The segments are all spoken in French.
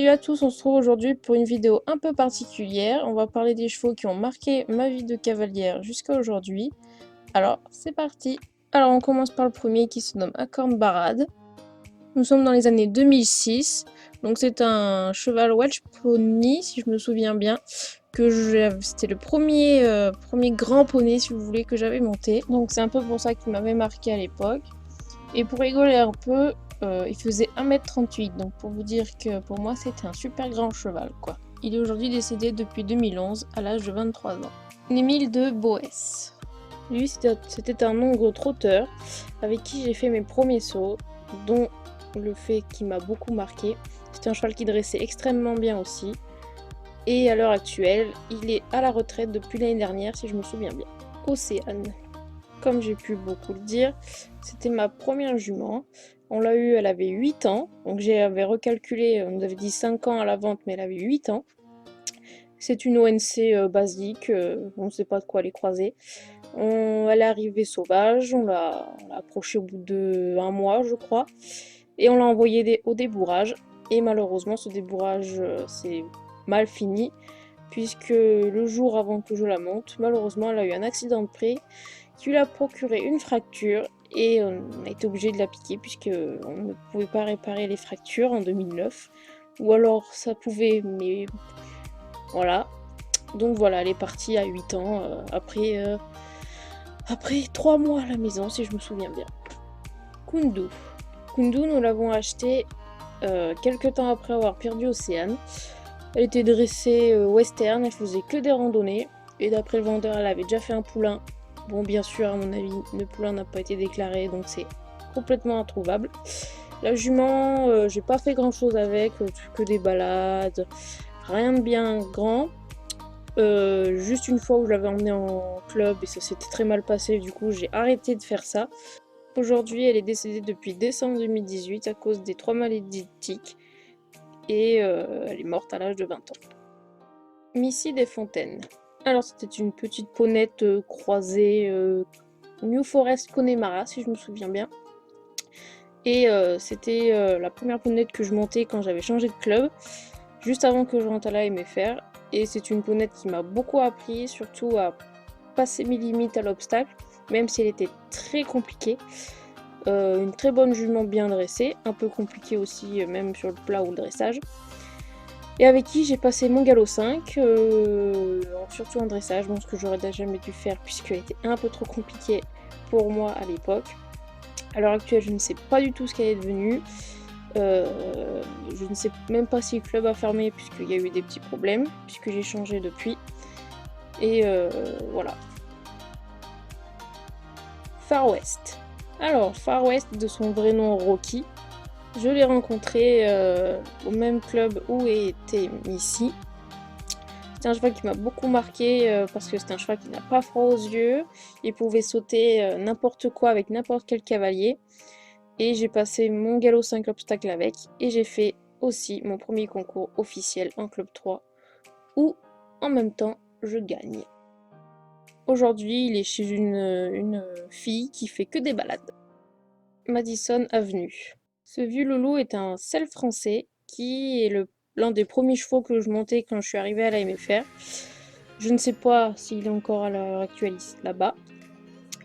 Salut à tous, on se retrouve aujourd'hui pour une vidéo un peu particulière. On va parler des chevaux qui ont marqué ma vie de cavalière jusqu'à aujourd'hui. Alors, c'est parti. Alors, on commence par le premier qui se nomme Acorn Barad. Nous sommes dans les années 2006. Donc, c'est un cheval Welsh Pony, si je me souviens bien. C'était le premier grand poney, si vous voulez, que j'avais monté. Donc, c'est un peu pour ça qu'il m'avait marqué à l'époque. Et pour rigoler un peu, il faisait 1m38, donc pour vous dire que pour moi c'était un super grand cheval quoi. Il est aujourd'hui décédé depuis 2011 à l'âge de 23 ans. Émile de Boès. Lui c'était un hongre trotteur avec qui j'ai fait mes premiers sauts, dont le fait qui m'a beaucoup marqué. C'était un cheval qui dressait extrêmement bien aussi. Et à l'heure actuelle, il est à la retraite depuis l'année dernière si je me souviens bien. Océane. Comme j'ai pu beaucoup le dire, c'était ma première jument. On l'a eue, elle avait 8 ans. Donc j'avais recalculé, on nous avait dit 5 ans à la vente, mais elle avait 8 ans. C'est une ONC basique, on ne sait pas de quoi les croiser. Elle est arrivée sauvage, on l'a approchée au bout de 1 mois, je crois. Et on l'a envoyée au débourrage. Et malheureusement, ce débourrage s'est mal fini, puisque le jour avant que je la monte, malheureusement, elle a eu un accident de près qui lui a procuré une fracture et on a été obligé de la piquer puisque on ne pouvait pas réparer les fractures en 2009. Ou alors ça pouvait, mais voilà. Donc voilà, elle est partie à 8 ans après 3 mois à la maison si je me souviens bien. Kundu. Kundu, nous l'avons acheté quelques temps après avoir perdu Océane. Elle était dressée western, elle faisait que des randonnées. Et d'après le vendeur, elle avait déjà fait un poulain. Bon, bien sûr, à mon avis, le poulain n'a pas été déclaré, donc c'est complètement introuvable. La jument, j'ai pas fait grand chose avec, que des balades, rien de bien grand. Juste une fois où je l'avais emmenée en club et ça s'était très mal passé, du coup j'ai arrêté de faire ça. Aujourd'hui, elle est décédée depuis décembre 2018 à cause des 3 maladies de tic et elle est morte à l'âge de 20 ans. Missy des Fontaines. Alors c'était une petite ponette croisée New Forest Connemara si je me souviens bien. Et c'était la première ponette que je montais quand j'avais changé de club, juste avant que je rentre à la MFR. Et c'est une ponette qui m'a beaucoup appris, surtout à passer mes limites à l'obstacle, même si elle était très compliquée. Une très bonne jument bien dressée, un peu compliquée aussi même sur le plat ou le dressage. Et avec qui j'ai passé mon galop 5, surtout en dressage, ce que j'aurais jamais dû faire puisqu'elle était un peu trop compliquée pour moi à l'époque. À l'heure actuelle, je ne sais pas du tout ce qu'elle est devenue. Je ne sais même pas si le club a fermé puisqu'il y a eu des petits problèmes, puisque j'ai changé depuis. Et voilà. Far West. Alors, Far West, de son vrai nom Rocky, je l'ai rencontré au même club où était Missy. C'est un cheval qui m'a beaucoup marqué parce que c'est un cheval qui n'a pas froid aux yeux. Il pouvait sauter n'importe quoi avec n'importe quel cavalier. Et j'ai passé mon galop 5 obstacles avec. Et j'ai fait aussi mon premier concours officiel en club 3 où en même temps je gagne. Aujourd'hui, il est chez une fille qui fait que des balades. Madison Avenue. Ce vieux loulou est un sel français qui est l'un des premiers chevaux que je montais quand je suis arrivée à la MFR. Je ne sais pas s'il est encore à l'heure actuelle là-bas,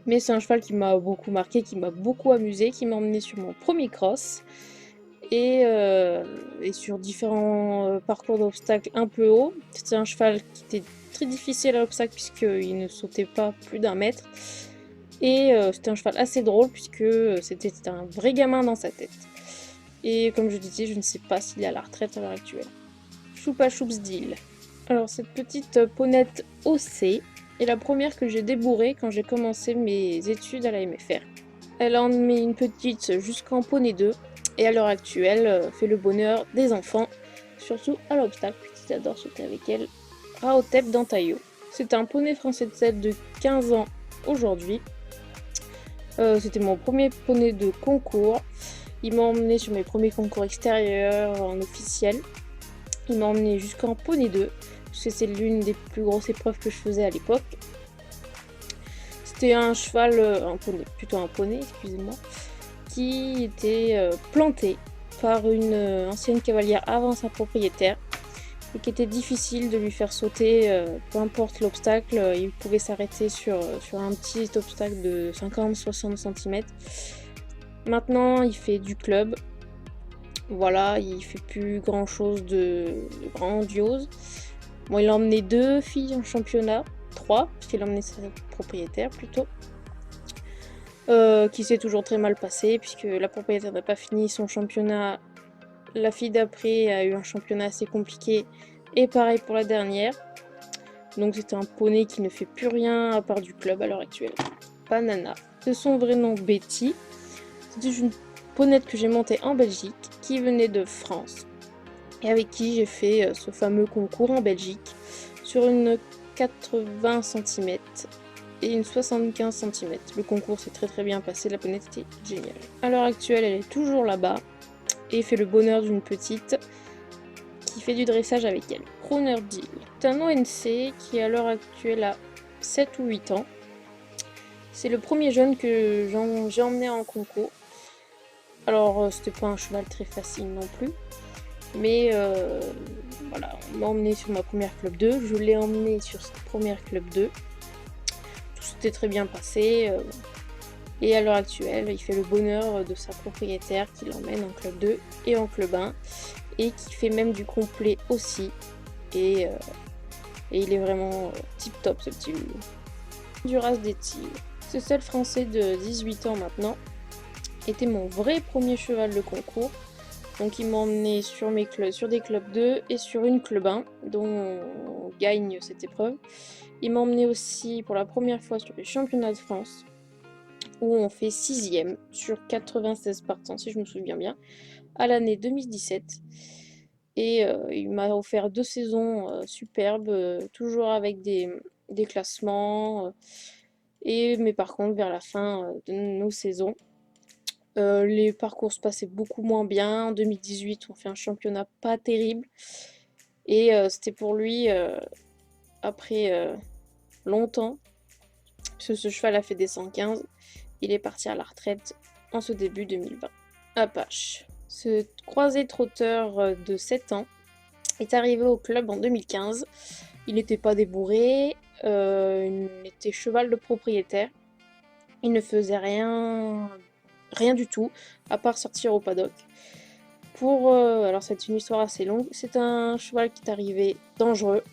mais c'est un cheval qui m'a beaucoup marqué, qui m'a beaucoup amusé, qui m'a emmené sur mon premier cross et sur différents parcours d'obstacles un peu hauts. C'était un cheval qui était très difficile à l'obstacle puisqu'il ne sautait pas plus d'1 mètre. Et c'était un cheval assez drôle puisque c'était un vrai gamin dans sa tête. Et comme je disais, je ne sais pas s'il est à la retraite à l'heure actuelle. Choupa Choups Deal. Alors cette petite ponette OC est la première que j'ai débourrée quand j'ai commencé mes études à la MFR. Elle en met une petite jusqu'en poney 2 et à l'heure actuelle fait le bonheur des enfants, surtout à l'obstacle puisqu'ils adorent sauter avec elle. Raotep d'Antayo. C'est un poney français de selle de 15 ans aujourd'hui. C'était mon premier poney de concours. Il m'a emmené sur mes premiers concours extérieurs en officiel. Il m'a emmené jusqu'en poney 2, parce que c'est l'une des plus grosses épreuves que je faisais à l'époque. C'était un cheval, un poney, excusez-moi, qui était planté. par une ancienne cavalière avant sa propriétaire et qui était difficile de lui faire sauter, peu importe l'obstacle, il pouvait s'arrêter sur un petit obstacle de 50-60 cm. Maintenant, il fait du club. Voilà, il fait plus grand chose de grandiose. Bon, il a emmené 2 filles en championnat, 3, puisqu'il a emmené sa propriétaire plutôt. Qui s'est toujours très mal passé, puisque la propriétaire n'a pas fini son championnat. La fille d'après a eu un championnat assez compliqué, et pareil pour la dernière. Donc c'est un poney qui ne fait plus rien à part du club à l'heure actuelle. Banana. De son vrai nom Betty. C'était une ponette que j'ai montée en Belgique, qui venait de France, et avec qui j'ai fait ce fameux concours en Belgique, sur une 80 cm et une 75 cm. Le concours s'est très très bien passé, la ponette était géniale. À l'heure actuelle, elle est toujours là-bas, et fait le bonheur d'une petite qui fait du dressage avec elle. Crooner Deal. C'est un ONC qui à l'heure actuelle a 7 ou 8 ans. C'est le premier jeune que j'ai emmené en concours. Alors c'était pas un cheval très facile non plus. Mais voilà, on m'a emmené sur ma première club 2. Je l'ai emmené sur sa première club 2. Tout s'était très bien passé. Et à l'heure actuelle, il fait le bonheur de sa propriétaire qui l'emmène en club 2 et en club 1. Et qui fait même du complet aussi. Et il est vraiment tip top ce petit loulou. Du race des tigres. Ce seul français de 18 ans maintenant était mon vrai premier cheval de concours. Donc il m'a emmené sur des clubs 2 et sur une club 1 dont on gagne cette épreuve. Il m'a emmené aussi pour la première fois sur les championnats de France où on fait 6ème sur 96 partants si je me souviens bien à l'année 2017. Et il m'a offert 2 saisons superbes, toujours avec des classements. Mais par contre, vers la fin de nos saisons, les parcours se passaient beaucoup moins bien. En 2018, on fait un championnat pas terrible. Et c'était pour lui, après longtemps, parce que ce cheval a fait des 115, il est parti à la retraite en ce début 2020. Apache. Ce croisé trotteur de 7 ans est arrivé au club en 2015. Il n'était pas débourré, il était cheval de propriétaire. Il ne faisait rien du tout, à part sortir au paddock. Alors c'est une histoire assez longue, c'est un cheval qui est arrivé dangereux,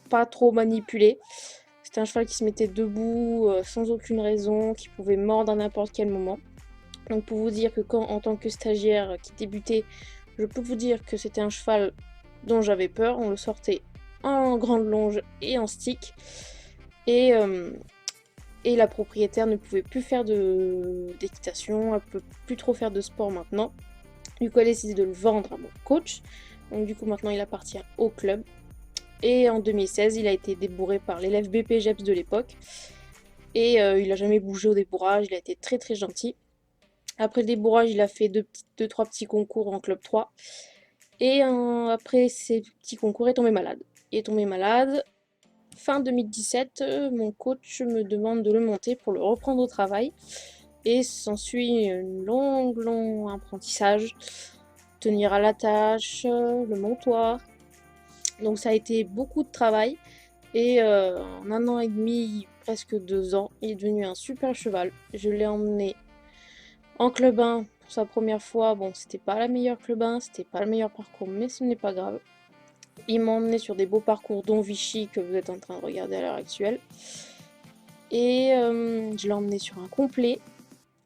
pas trop manipulé. C'était un cheval qui se mettait debout sans aucune raison, qui pouvait mordre à n'importe quel moment. Donc pour vous dire que en tant que stagiaire qui débutait, je peux vous dire que c'était un cheval dont j'avais peur. On le sortait en grande longe et en stick. Et la propriétaire ne pouvait plus faire d'équitation, elle peut plus trop faire de sport maintenant. Du coup, elle a décidé de le vendre à mon coach. Donc du coup, maintenant, il appartient au club. Et en 2016, il a été débourré par l'élève BPGEPS de l'époque. Et il n'a jamais bougé au débourrage, il a été très très gentil. Après le débourrage, il a fait 2-3 petits concours en club 3. Et après ces petits concours, il est tombé malade. Il est tombé malade. Fin 2017, mon coach me demande de le monter pour le reprendre au travail. Et s'ensuit un long apprentissage. Tenir à l'attache, le montoir. Donc ça a été beaucoup de travail. Et en 1 an et demi, presque 2 ans, il est devenu un super cheval. Je l'ai emmené en club 1 pour sa première fois. Bon, c'était pas la meilleure club 1, c'était pas le meilleur parcours, mais ce n'est pas grave. Il m'a emmené sur des beaux parcours, dont Vichy, que vous êtes en train de regarder à l'heure actuelle. Et je l'ai emmené sur un complet.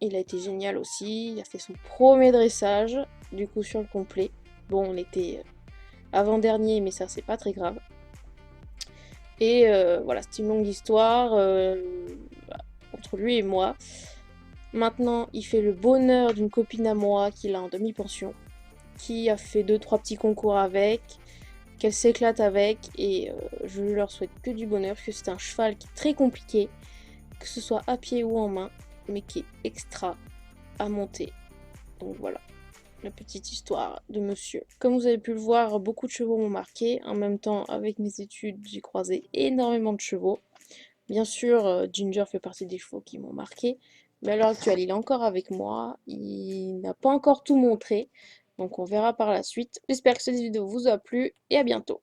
Il a été génial aussi. Il a fait son premier dressage, du coup, sur le complet. Bon, on était avant-dernier, mais ça, c'est pas très grave. Et voilà, c'est une longue histoire entre lui et moi. Maintenant, il fait le bonheur d'une copine à moi qu'il a en demi-pension, qui a fait 2-3 petits concours avec, qu'elle s'éclate avec, et je leur souhaite que du bonheur, parce que c'est un cheval qui est très compliqué, que ce soit à pied ou en main, mais qui est extra à monter. Donc voilà, la petite histoire de monsieur. Comme vous avez pu le voir, beaucoup de chevaux m'ont marqué. En même temps, avec mes études, j'ai croisé énormément de chevaux. Bien sûr, Ginger fait partie des chevaux qui m'ont marqué, mais à l'heure actuelle, il est encore avec moi. Il n'a pas encore tout montré, donc on verra par la suite. J'espère que cette vidéo vous a plu et à bientôt.